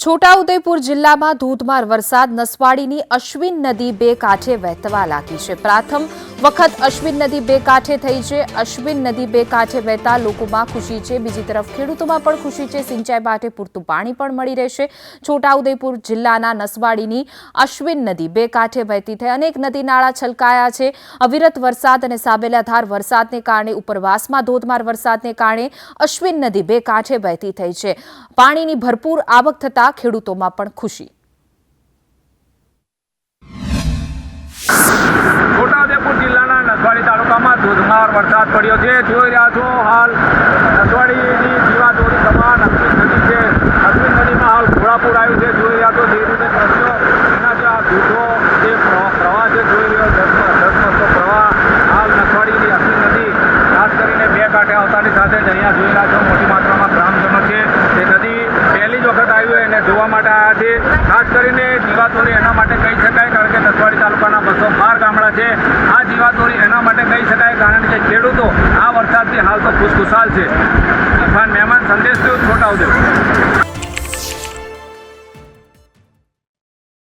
છોટાઉદેપુર જિલ્લામાં ધોધમાર વરસાદ નસવાડીની અશ્વિન નદી બે કાંઠે વહેવા લાગી છે। પ્રથમ વખત અશ્વિન નદી બે કાંઠે થઈ છે। અશ્વિન નદી બે કાંઠે વહેતા લોકોમાં ખુશી છે। બીજી તરફ ખેડૂતોમાં પણ ખુશી છે। સિંચાઈ માટે પૂરતું પાણી પણ મળી રહેશે। છોટાઉદેપુર જિલ્લાના નસવાડીની અશ્વિન નદી બે કાંઠે વહેતી થઈ અનેક નદી નાળા છલકાયા છે। અવિરત વરસાદ અને સાબેલાધાર વરસાદને કારણે ઉપરવાસમાં ધોધમાર વરસાદને કારણે અશ્વિન નદી બે કાંઠે વહેતી થઈ છે। પાણીની ભરપૂર આવક થતા ખેડૂતોમાં પણ ખુશી। છોટાઉદેપુર જિલ્લાના નસવાડી તાલુકામાં ધોધમાર વરસાદ પડ્યો છે। જોઈ રહ્યા છો હાલ નસવાડીની જીવાદોરી સમાન અશ્વિન નદી છે। અશ્વિન નદીમાં હાલ ઘોડાપૂર આવ્યું છે। જોઈ રહ્યા છો જે રીતે દ્રશ્યો એના જે આ ધોધો જે પ્રવાહ છે જોઈ રહ્યો ધસમસતો પ્રવાહ હાલ નસવાડીની અશ્વિન નદી ખાસ કરીને બે કાંઠે આવતાની સાથે જ અહીંયા જોઈ રહ્યા છો મોટી માત્રામાં ગ્રામજનો છે તે નદી પહેલી જ વખત આવ્યું એને જોવા માટે આવ્યા છે। ખાસ કરીને જીવાદોરી એના માટે કહી શકાય કારણ કે નસવાડી તાલુકાના 212 ગામડા છે। આ જીવાદોરી એના માટે કહી શકાય કારણ કે ખેડૂતો આ વરસાદથી હાલ તો ખુશખુશાલ છે। મહેમાન સંદેશ છોટાઉદેપુર।